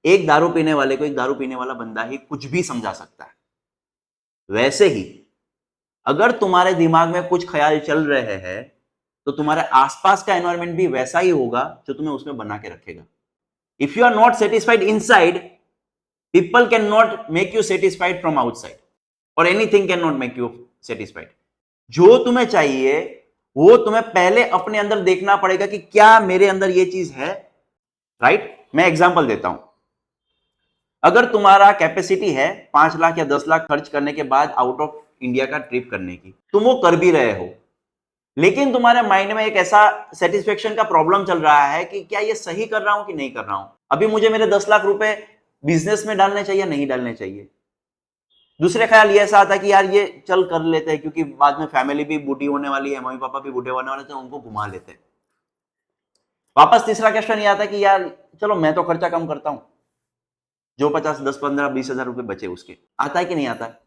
एक दारू पीने वाले को एक दारू पीने वाला बंदा ही कुछ भी समझा सकता है। वैसे ही अगर तुम्हारे दिमाग में कुछ ख्याल चल रहे हैं तो तुम्हारे आसपास का एनवायरनमेंट भी वैसा ही होगा जो तुम्हें उसमें बना के रखेगा। If you are not satisfied inside, people cannot make you satisfied from outside or anything cannot make you satisfied। जो तुम्हें चाहिए वो तुम्हें पहले अपने अंदर देखना पड़ेगा कि क्या मेरे अंदर ये चीज है। राइट, मैं एग्जांपल देता हूं। अगर तुम्हारा कैपेसिटी है 5 लाख या 10 लाख खर्च करने के बाद आउट ऑफ इंडिया का ट्रिप करने की, तुम वो कर भी रहे हो, लेकिन तुम्हारे माइंड में एक ऐसा सेटिस्फेक्शन का प्रॉब्लम चल रहा है कि क्या ये सही कर रहा हूं कि नहीं कर रहा हूं, अभी मुझे मेरे 10 लाख रुपए बिजनेस में डालने चाहिए नहीं डालने चाहिए। दूसरे ख्याल ये ऐसा आता है कि यार ये चल कर लेते हैं क्योंकि बाद में फैमिली भी बूढ़ी होने वाली है, मम्मी पापा भी बूढ़े होने वाले थे, उनको घुमा लेते हैं। वापस तीसरा क्वेश्चन ये आता है कि यार चलो मैं तो खर्चा कम करता हूं, जो 50 10 15 20 हजार रुपए बचे उसके, आता है कि नहीं आता है।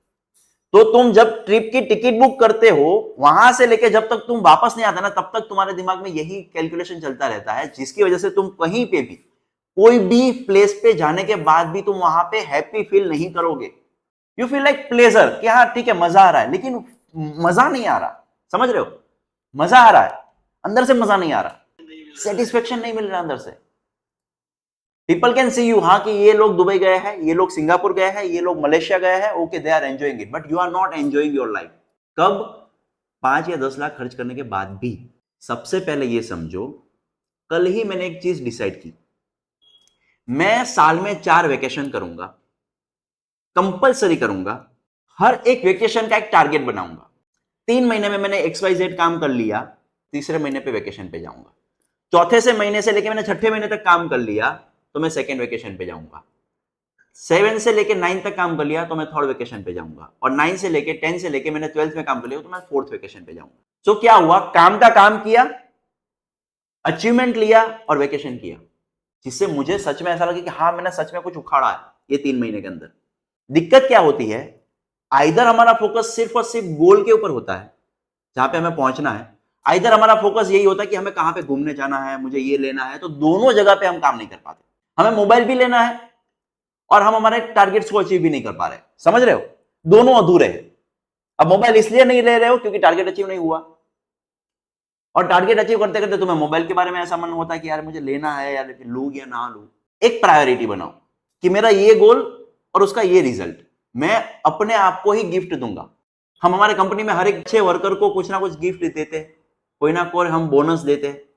तो तुम जब ट्रिप की टिकट बुक करते हो वहां से लेके जब तक तुम वापस नहीं आता ना, तब तक तुम्हारे दिमाग में यही कैलकुलेशन चलता रहता है, जिसकी वजह से तुम कहीं पे भी कोई भी प्लेस पे जाने के बाद भी तुम वहां पे हैप्पी फील नहीं करोगे। यू फील लाइक प्लेजर कि हाँ ठीक है मजा आ रहा है, लेकिन मजा नहीं आ रहा। समझ रहे हो, मजा आ रहा है अंदर से, मजा नहीं आ रहा, सेटिस्फेक्शन नहीं मिल रहा अंदर से। पीपल कैन सी यू, हाँ कि ये लोग दुबई गए हैं, ये लोग सिंगापुर गए हैं, ये लोग मलेशिया गए हैं, okay they are enjoying it, but you are not enjoying your life. कब? 5 या 10 लाख खर्च करने के बाद भी। सबसे पहले ये समझो, कल ही मैंने एक चीज डिसाइड की, मैं साल में 4 वेकेशन करूंगा, कंपलसरी करूंगा। हर एक वेकेशन का एक टारगेट बनाऊंगा। 3 महीने में मैंने XYZ काम कर लिया, तीसरे महीने पे वेकेशन पे जाऊंगा। चौथे से महीने से लेके मैंने छठे महीने तक काम कर लिया तो मैं सेकेंड वेकेशन पे जाऊंगा। 7 से लेके 9 तक काम कर लिया तो मैं थर्ड वेकेशन पे जाऊंगा, और 9 से लेके 10 से लेके मैंने 12th में काम कर लिया तो मैं फोर्थ वेकेशन पे जाऊंगा। सो क्या हुआ, काम का काम किया, अचीवमेंट लिया और वेकेशन किया, जिससे मुझे सच में ऐसा लगे कि हाँ मैंने सच में कुछ उखाड़ा है ये 3 महीने के अंदर। दिक्कत क्या होती है, आइदर हमारा फोकस सिर्फ और सिर्फ गोल के ऊपर होता है जहां पे हमें पहुंचना है, आइदर हमारा फोकस यही होता है कि हमें कहां पे घूमने जाना है, मुझे ये लेना है, तो दोनों जगह पे हम काम नहीं कर पाते। हमें मोबाइल भी लेना है और हम हमारे टारगेट्स को अचीव भी नहीं कर पा रहे। समझ रहे हो, दोनों अधूरे हैं। अब मोबाइल इसलिए नहीं ले रहे हो क्योंकि टारगेट अचीव नहीं हुआ, और टारगेट अचीव करते करते तुम्हें मोबाइल के बारे में ऐसा मन होता है कि यार मुझे लेना है, यार लूं या ना लूं। एक प्रायोरिटी बनाओ कि मेरा ये गोल और उसका ये रिजल्ट, मैं अपने आप को ही गिफ्ट दूंगा। हम हमारे कंपनी में हर एक अच्छे वर्कर को कुछ ना कुछ गिफ्ट देते हैं, कोई ना कोई हम बोनस देते हैं।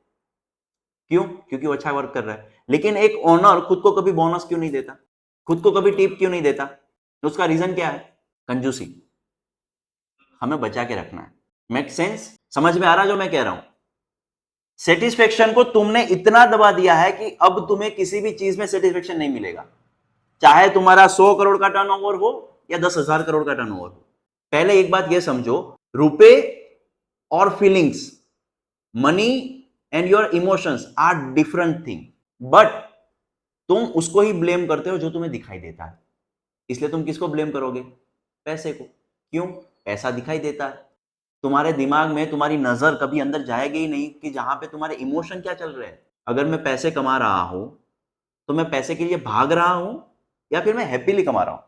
क्यों? क्योंकि वो अच्छा वर्क कर रहा है। लेकिन एक ओनर खुद को कभी बोनस क्यों नहीं देता, खुद को कभी टिप क्यों नहीं देता? तो उसका रीजन क्या है? कंजूसी। हमें बचा के रखना है। Make sense? समझ में आ रहा जो मैं कह रहा हूं? सेटिस्फेक्शन को तुमने इतना दबा दिया है कि अब तुम्हें किसी भी चीज में सेटिस्फेक्शन नहीं मिलेगा, चाहे तुम्हारा 100 करोड़ का टर्नओवर हो या 10,000 करोड़ का टर्नओवर हो। पहले एक बात यह समझो, रुपए और feelings, money and your emotions are different thing, but तुम उसको ही ब्लेम करते हो जो तुम्हें दिखाई देता है। इसलिए तुम किसको ब्लेम करोगे? पैसे को। क्यों? पैसा दिखाई देता है। तुम्हारे दिमाग में तुम्हारी नजर कभी अंदर जाएगी ही नहीं कि जहां पे तुम्हारे इमोशन क्या चल रहे हैं। अगर मैं पैसे कमा रहा हूं तो मैं पैसे के लिए भाग रहा हूं या फिर मैं हैप्पीली कमा रहा हूं?